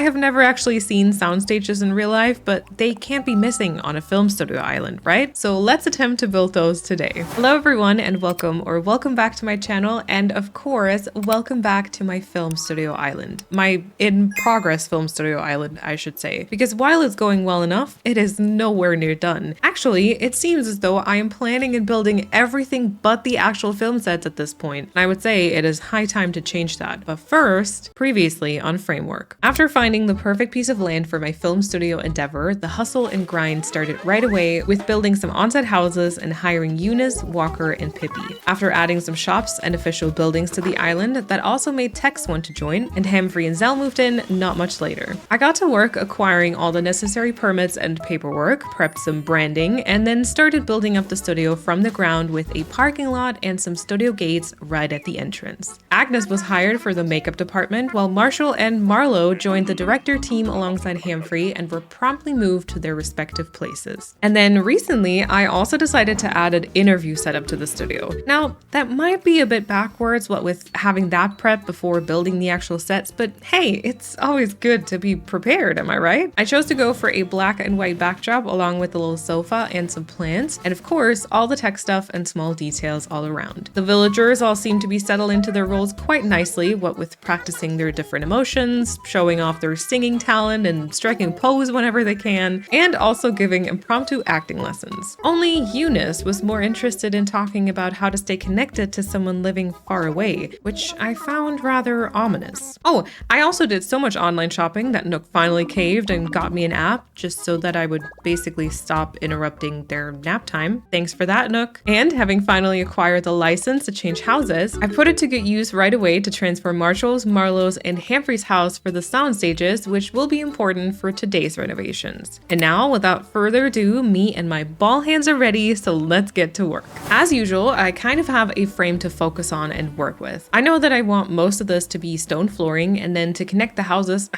I have never actually seen sound stages in real life, but they can't be missing on a film studio island, right? So let's attempt to build those today. Hello everyone and welcome back to my channel, and of course, welcome back to my film studio island. My in-progress film studio island, I should say. Because while it's going well enough, it is nowhere near done. Actually, it seems as though I am planning and building everything but the actual film sets at this point. And I would say it is high time to change that. But first, previously on Framework. After finding the perfect piece of land for my film studio endeavor, the hustle and grind started right away with building some on-set houses and hiring Eunice, Walker, and Pippi. After adding some shops and official buildings to the island, that also made Tex want to join, and Humphrey and Zell moved in not much later. I got to work acquiring all the necessary permits and paperwork, prepped some branding, and then started building up the studio from the ground with a parking lot and some studio gates right at the entrance. Agnes was hired for the makeup department, while Marshall and Marlo joined the director team alongside Humphrey and were promptly moved to their respective places. And then recently, I also decided to add an interview setup to the studio. Now, that might be a bit backwards, what with having that prep before building the actual sets, but hey, it's always good to be prepared, am I right? I chose to go for a black and white backdrop along with a little sofa and some plants, and of course, all the tech stuff and small details all around. The villagers all seem to be settled into their roles quite nicely, what with practicing their different emotions, showing off their singing talent and striking pose whenever they can, and also giving impromptu acting lessons. Only Eunice was more interested in talking about how to stay connected to someone living far away, which I found rather ominous. Oh, I also did so much online shopping that Nook finally caved and got me an app just so that I would basically stop interrupting their nap time. Thanks for that, Nook. And having finally acquired the license to change houses, I put it to good use right away to transfer Marshall's, Marlo's, and Humphrey's house for the sound stages, which will be important for today's renovations. And now, without further ado, me and my ball hands are ready, so let's get to work. As usual, I kind of have a frame to focus on and work with. I know that I want most of this to be stone flooring, and then to connect the houses,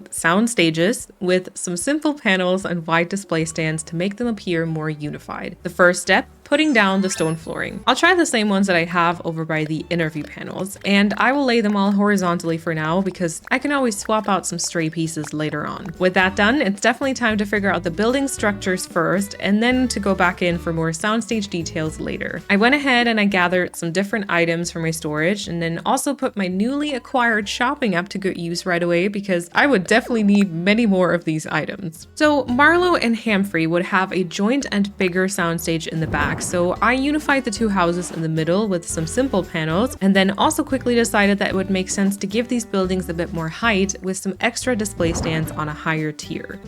sound stages, with some simple panels and wide display stands to make them appear more unified. The first step, putting down the stone flooring. I'll try the same ones that I have over by the interview panels, and I will lay them all horizontally for now because I can always swap out some stray pieces later on. With that done, it's definitely time to figure out the building structures first and then to go back in for more soundstage details later. I went ahead and I gathered some different items for my storage and then also put my newly acquired shopping app to good use right away because I would definitely need many more of these items. So Marlo and Humphrey would have a joint and bigger soundstage in the back, so I unified the two houses in the middle with some simple panels, and then also quickly decided that it would make sense to give these buildings a bit more height with some extra display stands on a higher tier.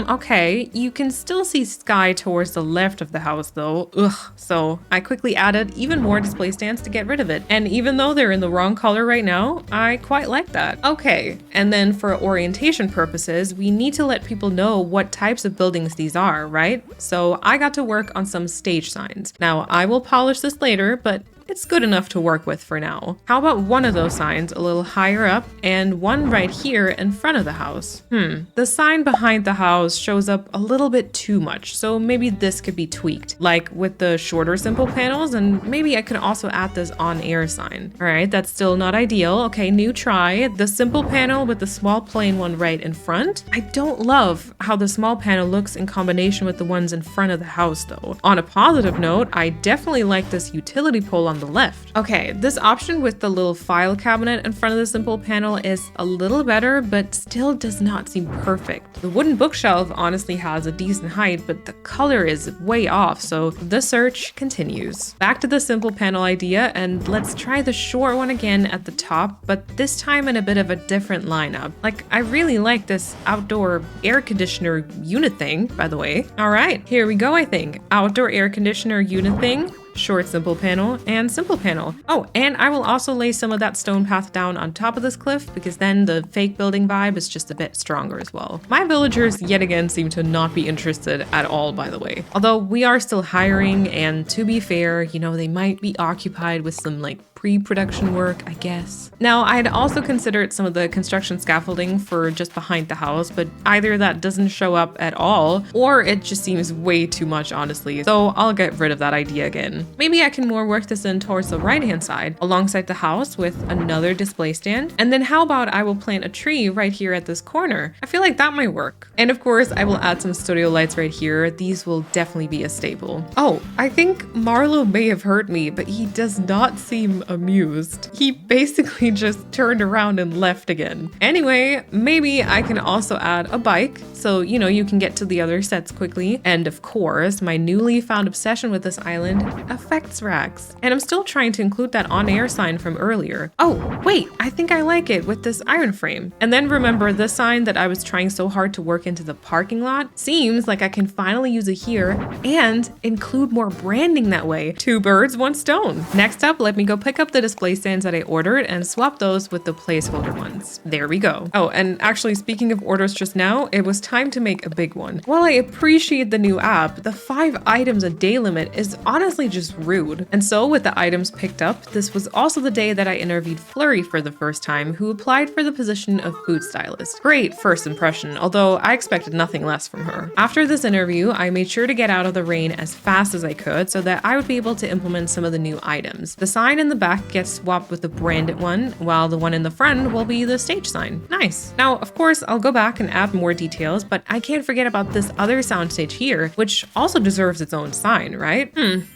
Okay, you can still see sky towards the left of the house though, so I quickly added even more display stands to get rid of it, and even though they're in the wrong color right now, I quite like that. Okay, and then for orientation purposes, we need to let people know what types of buildings these are, right? So I got to work on some stage signs. Now, I will polish this later, but it's good enough to work with for now. How about one of those signs a little higher up and one right here in front of the house? The sign behind the house shows up a little bit too much, so maybe this could be tweaked, like with the shorter simple panels, and maybe I could also add this on-air sign. All right, that's still not ideal. Okay, new try. The simple panel with the small plain one right in front. I don't love how the small panel looks in combination with the ones in front of the house though. On a positive note, I definitely like this utility pole on the left. Okay, this option with the little file cabinet in front of the simple panel is a little better, but still does not seem perfect. The wooden bookshelf honestly has a decent height, but the color is way off, so the search continues. Back to the simple panel idea, and let's try the short one again at the top, but this time in a bit of a different lineup. Like, I really like this outdoor air conditioner unit thing, by the way. All right, here we go, I think. Outdoor air conditioner unit thing. Short simple panel, and simple panel. Oh, and I will also lay some of that stone path down on top of this cliff because then the fake building vibe is just a bit stronger as well. My villagers yet again seem to not be interested at all, by the way. Although we are still hiring, and to be fair, you know, they might be occupied with some like pre-production work, I guess. Now, I'd also considered some of the construction scaffolding for just behind the house, but either that doesn't show up at all, or it just seems way too much, honestly. So I'll get rid of that idea again. Maybe I can more work this in towards the right-hand side, alongside the house with another display stand. And then how about I will plant a tree right here at this corner? I feel like that might work. And of course, I will add some studio lights right here. These will definitely be a staple. Oh, I think Marlo may have heard me, but he does not seem amused. He basically just turned around and left again. Anyway, maybe I can also add a bike, so you can get to the other sets quickly. And of course, my newly found obsession with this island, effects racks. And I'm still trying to include that on-air sign from earlier. Oh, wait, I think I like it with this iron frame. And then remember the sign that I was trying so hard to work into the parking lot? Seems like I can finally use it here and include more branding that way. 2 birds, 1 stone. Next up, let me go pick up the display stands that I ordered and swap those with the placeholder ones. There we go. Oh, and actually speaking of orders just now, it was time to make a big one. While I appreciate the new app, the 5 items a day limit is honestly just rude. And so with the items picked up, this was also the day that I interviewed Flurry for the first time, who applied for the position of food stylist. Great first impression, although I expected nothing less from her. After this interview, I made sure to get out of the rain as fast as I could so that I would be able to implement some of the new items. The sign in the back gets swapped with the branded one, while the one in the front will be the stage sign. Nice. Now, of course, I'll go back and add more details, but I can't forget about this other soundstage here, which also deserves its own sign, right?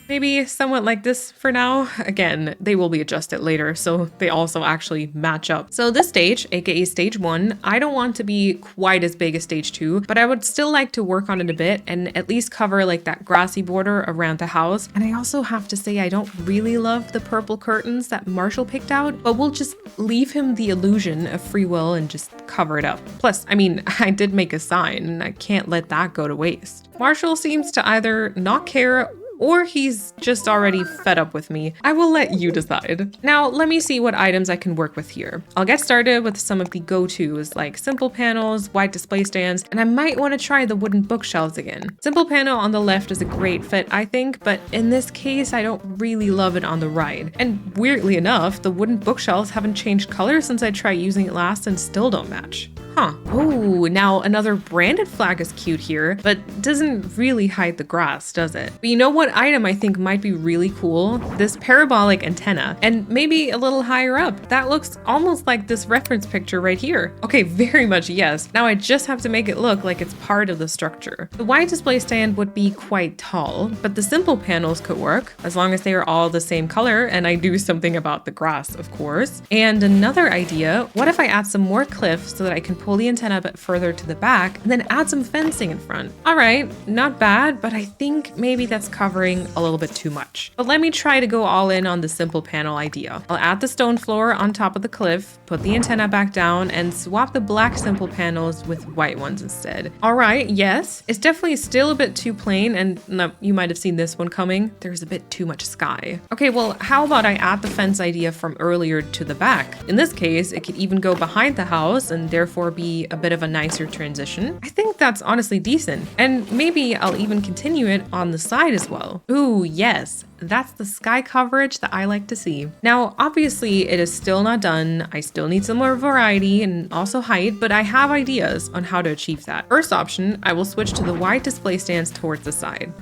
Maybe somewhat like this for now. Again, they will be adjusted later, so they also actually match up. So this stage, aka stage 1, I don't want to be quite as big as stage 2, but I would still like to work on it a bit and at least cover like that grassy border around the house. And I also have to say I don't really love the purple curtains that Marshall picked out, but we'll just leave him the illusion of free will and just cover it up. Plus, I mean, I did make a sign and I can't let that go to waste. Marshall seems to either not care or he's just already fed up with me. I will let you decide. Now, let me see what items I can work with here. I'll get started with some of the go-tos like simple panels, white display stands, and I might want to try the wooden bookshelves again. Simple panel on the left is a great fit, I think, but in this case, I don't really love it on the right. And weirdly enough, the wooden bookshelves haven't changed color since I tried using it last and still don't match. Huh. Oh, now another branded flag is cute here, but doesn't really hide the grass, does it? But you know what item I think might be really cool? This parabolic antenna, and maybe a little higher up. That looks almost like this reference picture right here. Okay, very much yes. Now I just have to make it look like it's part of the structure. The wide display stand would be quite tall, but the simple panels could work as long as they are all the same color and I do something about the grass, of course. And another idea, what if I add some more cliff so that I can pull the antenna a bit further to the back and then add some fencing in front. All right, not bad, but I think maybe that's covering a little bit too much. But let me try to go all in on the simple panel idea. I'll add the stone floor on top of the cliff, put the antenna back down, and swap the black simple panels with white ones instead. All right, yes, it's definitely still a bit too plain, and no, you might have seen this one coming. There's a bit too much sky. Okay, well, how about I add the fence idea from earlier to the back? In this case, it could even go behind the house and therefore be a bit of a nicer transition. I think that's honestly decent. And maybe I'll even continue it on the side as well. Ooh, yes. That's the sky coverage that I like to see. Now, obviously, it is still not done. I still need some more variety and also height, but I have ideas on how to achieve that. First option, I will switch to the wide display stands towards the side.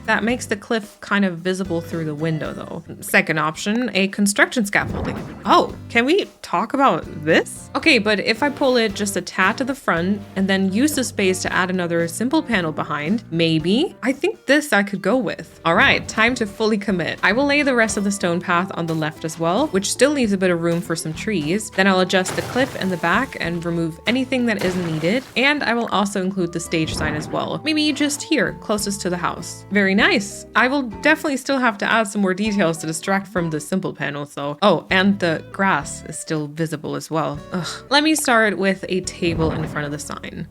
That makes the cliff kind of visible through the window though. Second option, a construction scaffolding. Oh, can we talk about this? Okay, but if I pull it just a tad to the front and then use the space to add another simple panel behind, maybe? I think this I could go with. All right, time to fully commit. I will lay the rest of the stone path on the left as well, which still leaves a bit of room for some trees. Then I'll adjust the cliff in the back and remove anything that isn't needed. And I will also include the stage sign as well. Maybe just here, closest to the house. Very nice. I will definitely still have to add some more details to distract from the simple panels though. Oh, and the grass is still visible as well. Ugh. Let me start with a table in front of the sign.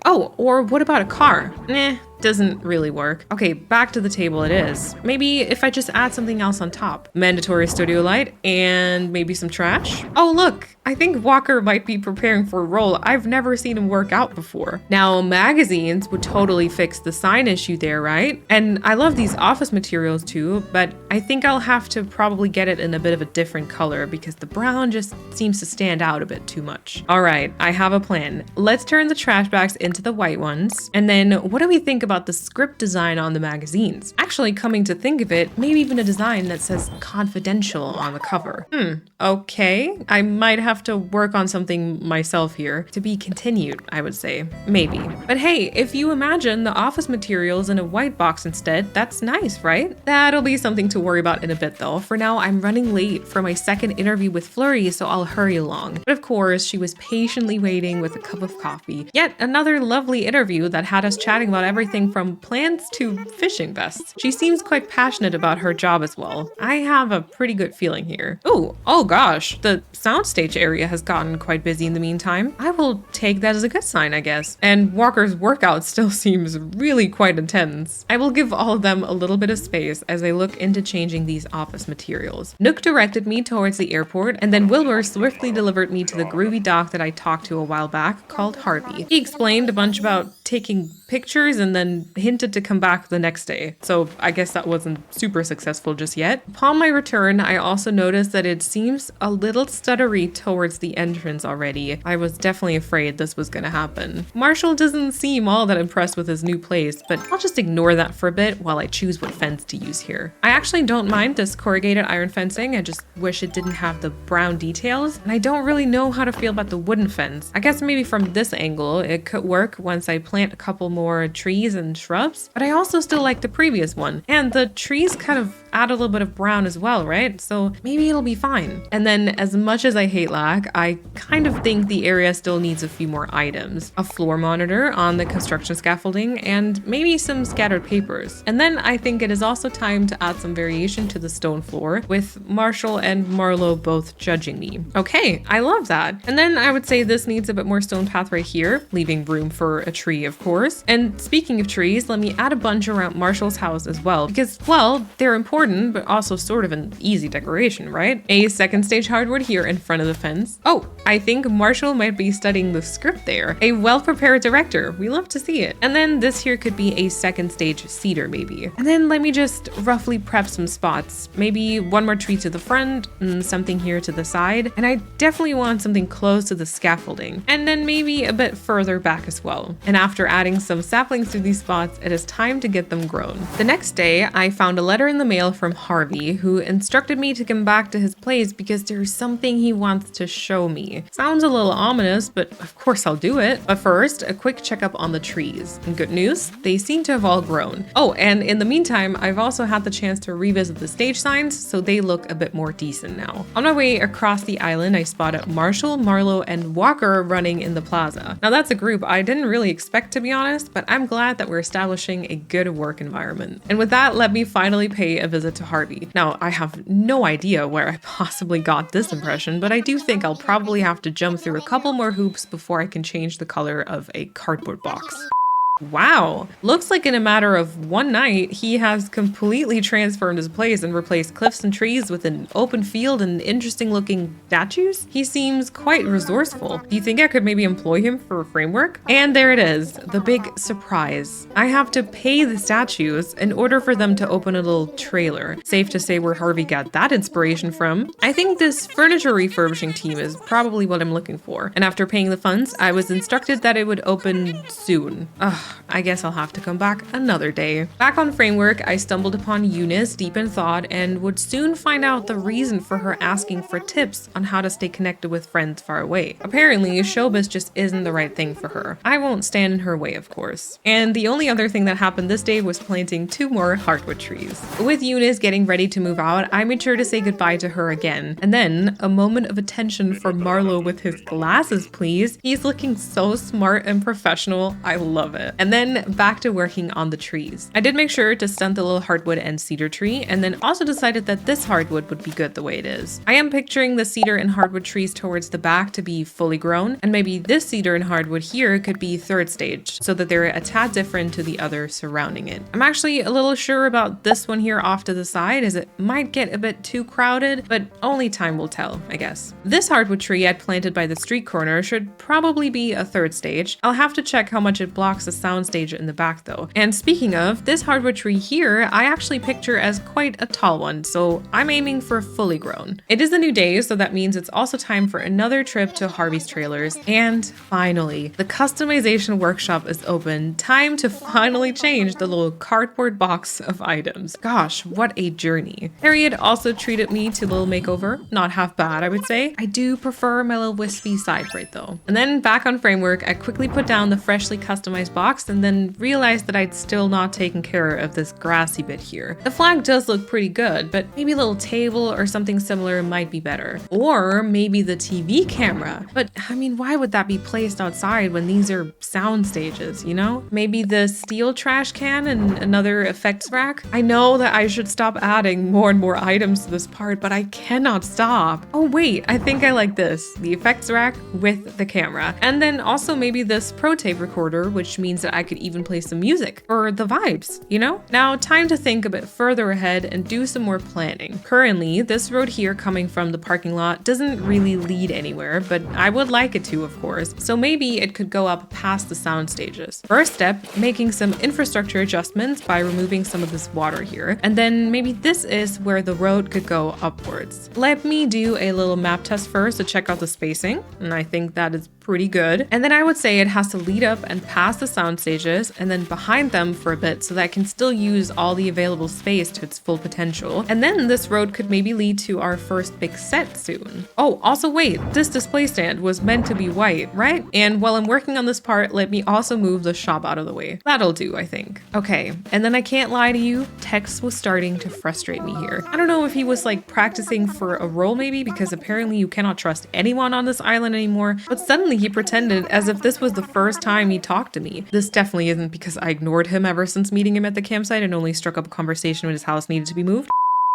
Oh, or what about a car? Doesn't really work. Okay, back to the table it is. Maybe if I just add something else on top. Mandatory studio light and maybe some trash. Oh, look, I think Walker might be preparing for a role I've never seen him work out before. Now, magazines would totally fix the sign issue there, right? And I love these office materials too, but I think I'll have to probably get it in a bit of a different color because the brown just seems to stand out a bit too much. All right, I have a plan. Let's turn the trash bags into the white ones. And then what do we think about the script design on the magazines? Actually, coming to think of it, maybe even a design that says confidential on the cover. Okay. I might have to work on something myself here. To be continued, I would say. Maybe. But hey, if you imagine the office materials in a white box instead, that's nice, right? That'll be something to worry about in a bit though. For now, I'm running late for my second interview with Fleury, so I'll hurry along. But of course, she was patiently waiting with a cup of coffee. Yet another lovely interview that had us chatting about everything from plants to fishing vests. She seems quite passionate about her job as well. I have a pretty good feeling here. Oh gosh, the soundstage area has gotten quite busy in the meantime. I will take that as a good sign, I guess. And Walker's workout still seems really quite intense. I will give all of them a little bit of space as I look into changing these office materials. Nook directed me towards the airport, and then Wilbur swiftly delivered me to the groovy doc that I talked to a while back called Harvey. He explained a bunch about taking pictures and then hinted to come back the next day. So I guess that wasn't super successful just yet. Upon my return, I also noticed that it seems a little stuttery towards the entrance already. I was definitely afraid this was gonna happen. Marshall doesn't seem all that impressed with his new place, but I'll just ignore that for a bit while I choose what fence to use here. I actually don't mind this corrugated iron fencing. I just wish it didn't have the brown details, and I don't really know how to feel about the wooden fence. I guess maybe from this angle it could work once I plant a couple more trees and shrubs, but I also still like the previous one. And the trees kind of add a little bit of brown as well, right? So maybe it'll be fine. And then as much as I hate lack, I kind of think the area still needs a few more items. A floor monitor on the construction scaffolding and maybe some scattered papers. And then I think it is also time to add some variation to the stone floor with Marshall and Marlo both judging me. Okay, I love that. And then I would say this needs a bit more stone path right here, leaving room for a tree, of course. And speaking of trees, let me add a bunch around Marshall's house as well, because, well, they're important, but also sort of an easy decoration, right? A second stage hardwood here in front of the fence. Oh, I think Marshall might be studying the script there. A well-prepared director. We love to see it. And then this here could be a second stage cedar maybe. And then let me just roughly prep some spots. Maybe one more tree to the front, and something here to the side. And I definitely want something close to the scaffolding. And then maybe a bit further back as well. And after adding some saplings to these spots, it is time to get them grown. The next day, I found a letter in the mail from Harvey, who instructed me to come back to his place because there's something he wants to show me. Sounds a little ominous, but of course I'll do it. But first, a quick checkup on the trees. And good news, they seem to have all grown. Oh, and in the meantime, I've also had the chance to revisit the stage signs, so they look a bit more decent now. On my way across the island, I spotted Marshall, Marlo, and Walker running in the plaza. Now that's a group I didn't really expect, to be honest, but I'm glad that we're establishing a good work environment. And with that, let me finally pay a visit to Harvey. Now, I have no idea where I possibly got this impression, but I do think I'll probably have to jump through a couple more hoops before I can change the color of a cardboard box. Wow, looks like in a matter of one night, he has completely transformed his place and replaced cliffs and trees with an open field and interesting looking statues. He seems quite resourceful. Do you think I could maybe employ him for a framework? And there it is, the big surprise. I have to pay the statues in order for them to open a little trailer. Safe to say where Harvey got that inspiration from. I think this furniture refurbishing team is probably what I'm looking for. And after paying the funds, I was instructed that it would open soon. Ugh. I guess I'll have to come back another day. Back on framework, I stumbled upon Eunice deep in thought and would soon find out the reason for her asking for tips on how to stay connected with friends far away. Apparently, showbiz just isn't the right thing for her. I won't stand in her way, of course. And the only other thing that happened this day was planting 2 more hardwood trees. With Eunice getting ready to move out, I made sure to say goodbye to her again. And then, a moment of attention for Marlo with his glasses, please. He's looking so smart and professional. I love it. And then back to working on the trees. I did make sure to stunt the little hardwood and cedar tree, and then also decided that this hardwood would be good the way it is. I am picturing the cedar and hardwood trees towards the back to be fully grown, and maybe this cedar and hardwood here could be third stage, so that they're a tad different to the other surrounding it. I'm actually a little sure about this one here off to the side, as it might get a bit too crowded, but only time will tell, I guess. This hardwood tree I'd planted by the street corner should probably be a third stage. I'll have to check how much it blocks the sound stage in the back though. And speaking of, this hardwood tree here, I actually picture as quite a tall one, so I'm aiming for fully grown. It is a new day, so that means it's also time for another trip to Harvey's Trailers. And finally, the customization workshop is open. Time to finally change the little cardboard box of items. Gosh, what a journey. Harriet also treated me to a little makeover. Not half bad, I would say. I do prefer my little wispy side braid though. And then back on framework, I quickly put down the freshly customized box and then realized that I'd still not taken care of this grassy bit here. The flag does look pretty good, but maybe a little table or something similar might be better. Or maybe the TV camera. But I mean, why would that be placed outside when these are sound stages, you know? Maybe the steel trash can and another effects rack? I know that I should stop adding more and more items to this part, but I cannot stop. Oh wait, I think I like this. The effects rack with the camera. And then also maybe this pro tape recorder, which means that I could even play some music or the vibes, you know? Now, time to think a bit further ahead and do some more planning. Currently, this road here coming from the parking lot doesn't really lead anywhere, but I would like it to, of course. So maybe it could go up past the sound stages. First step, making some infrastructure adjustments by removing some of this water here. And then maybe this is where the road could go upwards. Let me do a little map test first to check out the spacing. And I think that is pretty good. And then I would say it has to lead up and past the sound stages and then behind them for a bit so that I can still use all the available space to its full potential. And then this road could maybe lead to our first big set soon. Oh, also wait, this display stand was meant to be white, right? And while I'm working on this part, let me also move the shop out of the way. That'll do, I think. Okay, and then I can't lie to you, Tex was starting to frustrate me here. I don't know if he was like practicing for a role maybe, because apparently you cannot trust anyone on this island anymore, but suddenly he pretended as if this was the first time he talked to me. This definitely isn't because I ignored him ever since meeting him at the campsite and only struck up a conversation when his house needed to be moved.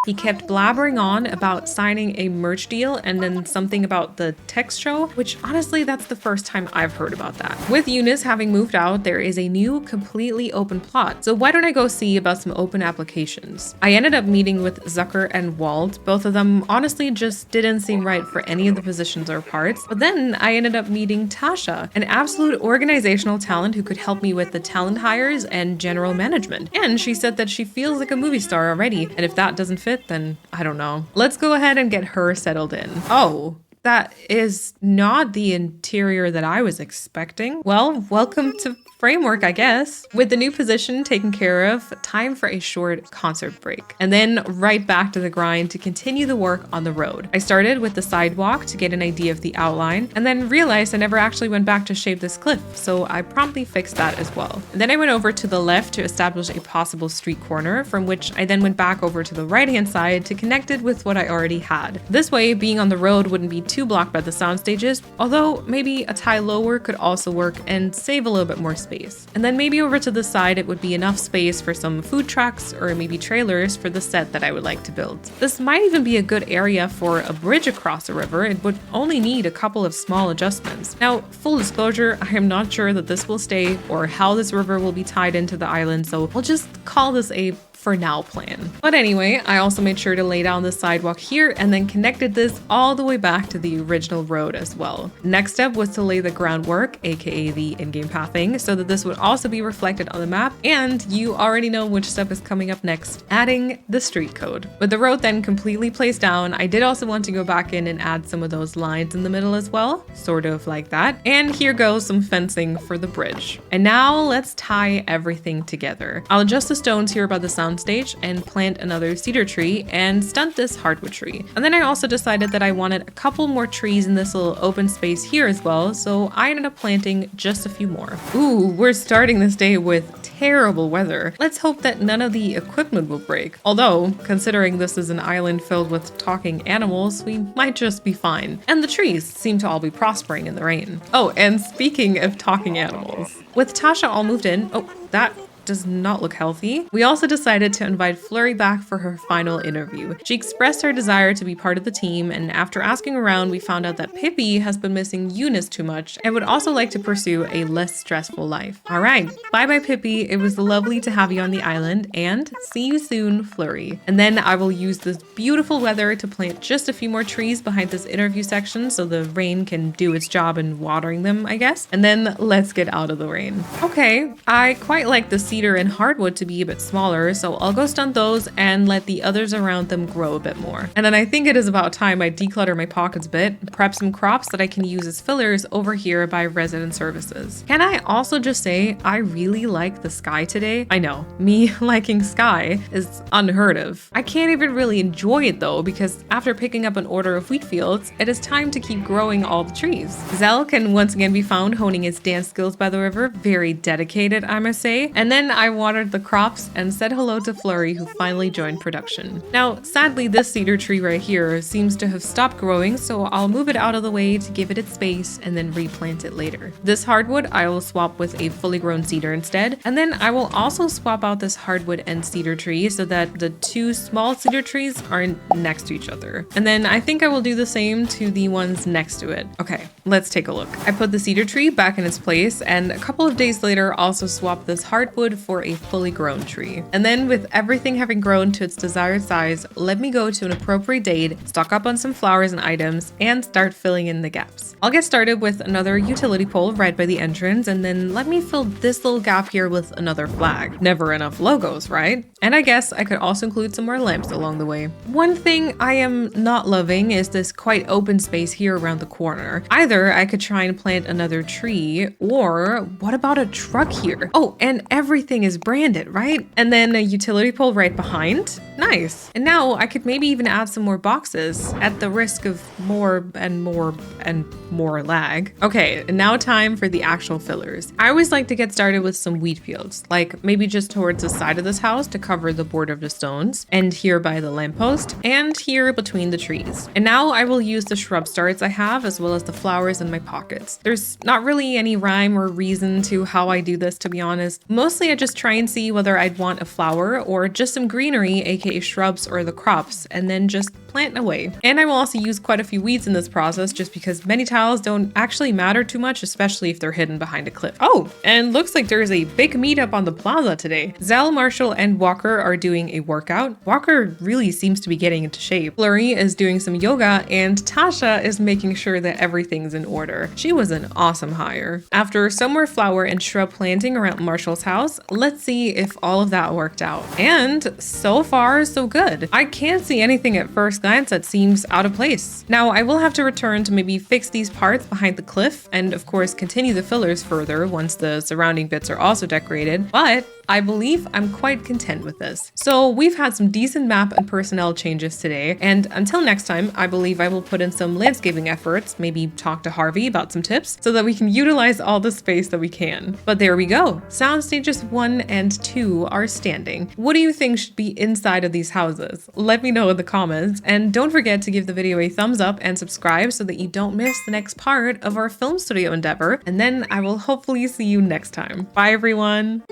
He kept blabbering on about signing a merch deal and then something about the text show, which honestly, that's the first time I've heard about that. With Eunice having moved out, there is a new completely open plot. So why don't I go see about some open applications? I ended up meeting with Zucker and Walt. Both of them honestly just didn't seem right for any of the positions or parts. But then I ended up meeting Tasha, an absolute organizational talent who could help me with the talent hires and general management. And she said that she feels like a movie star already. And if that doesn't fit, then I don't know. Let's go ahead and get her settled in. Oh, that is not the interior that I was expecting. Well, welcome to framework, I guess. With the new position taken care of, time for a short concert break. And then right back to the grind to continue the work on the road. I started with the sidewalk to get an idea of the outline, and then realized I never actually went back to shape this cliff, so I promptly fixed that as well. And then I went over to the left to establish a possible street corner, from which I then went back over to the right-hand side to connect it with what I already had. This way, being on the road wouldn't be too blocked by the sound stages, although maybe a tie lower could also work and save a little bit more space. And then maybe over to the side it would be enough space for some food trucks or maybe trailers for the set that I would like to build. This might even be a good area for a bridge across a river. It would only need a couple of small adjustments. Now, full disclosure, I am not sure that this will stay or how this river will be tied into the island, so we'll just call this a for now plan. But anyway, I also made sure to lay down the sidewalk here and then connected this all the way back to the original road as well. Next step was to lay the groundwork, aka the in-game pathing, so that this would also be reflected on the map, and you already know which step is coming up next, adding the street code. With the road then completely placed down, I did also want to go back in and add some of those lines in the middle as well, sort of like that. And here goes some fencing for the bridge. And now let's tie everything together. I'll adjust the stones here by the sound soundstage and plant another cedar tree and stunt this hardwood tree. And then I also decided that I wanted a couple more trees in this little open space here as well, so I ended up planting just a few more. Ooh, we're starting this day with terrible weather. Let's hope that none of the equipment will break. Although, considering this is an island filled with talking animals, we might just be fine. And the trees seem to all be prospering in the rain. Oh, and speaking of talking animals, with Tasha all moved in, oh, that does not look healthy. We also decided to invite Flurry back for her final interview. She expressed her desire to be part of the team, and after asking around, we found out that Pippi has been missing Eunice too much and would also like to pursue a less stressful life. All right, bye-bye Pippi. It was lovely to have you on the island, and see you soon, Flurry. And then I will use this beautiful weather to plant just a few more trees behind this interview section so the rain can do its job in watering them, I guess. And then let's get out of the rain. Okay, I quite like the cedar and hardwood to be a bit smaller, so I'll go stunt those and let the others around them grow a bit more. And then I think it is about time I declutter my pockets a bit, prep some crops that I can use as fillers over here by resident services. Can I also just say I really like the sky today? I know, me liking sky is unheard of. I can't even really enjoy it though, because after picking up an order of wheat fields, it is time to keep growing all the trees. Zell can once again be found honing his dance skills by the river, very dedicated I must say. And then I watered the crops and said hello to Flurry, who finally joined production. Now, sadly, this cedar tree right here seems to have stopped growing, so I'll move it out of the way to give it its space and then replant it later. This hardwood I will swap with a fully grown cedar instead, and then I will also swap out this hardwood and cedar tree so that the two small cedar trees aren't next to each other. And then I think I will do the same to the ones next to it. Okay, let's take a look. I put the cedar tree back in its place, and a couple of days later also swapped this hardwood for a fully grown tree. And then with everything having grown to its desired size, let me go to an appropriate date, stock up on some flowers and items, and start filling in the gaps. I'll get started with another utility pole right by the entrance, and then let me fill this little gap here with another flag. Never enough logos, right? And I guess I could also include some more lamps along the way. One thing I am not loving is this quite open space here around the corner. Either I could try and plant another tree, or what about a truck here? Oh, and everything is branded, right? And then a utility pole right behind. Nice. And now I could maybe even add some more boxes at the risk of more and more and more lag. Okay, and now time for the actual fillers. I always like to get started with some wheat fields, like maybe just towards the side of this house to cover the border of the stones, and here by the lamppost, and here between the trees. And now I will use the shrub starts I have as well as the flowers in my pockets. There's not really any rhyme or reason to how I do this, to be honest. Mostly I just try and see whether I'd want a flower or just some greenery, aka shrubs or the crops, and then just plant away. And I will also use quite a few weeds in this process just because many tiles don't actually matter too much, especially if they're hidden behind a cliff. Oh, and looks like there's a big meetup on the plaza today. Zell, Marshall, and Walker are doing a workout. Walker really seems to be getting into shape. Flurry is doing some yoga, and Tasha is making sure that everything's in order. She was an awesome hire. After some more flower and shrub planting around Marshall's house, let's see if all of that worked out. And so far, so good. I can't see anything at first glance that seems out of place. Now, I will have to return to maybe fix these parts behind the cliff and of course continue the fillers further once the surrounding bits are also decorated, but I believe I'm quite content with this. So we've had some decent map and personnel changes today, and until next time, I believe I will put in some landscaping efforts, maybe talk to Harvey about some tips so that we can utilize all the space that we can. But there we go. Sound stages 1 and 2 are standing. What do you think should be inside of these houses? Let me know in the comments, and don't forget to give the video a thumbs up and subscribe so that you don't miss the next part of our film studio endeavor, and then I will hopefully see you next time. Bye everyone!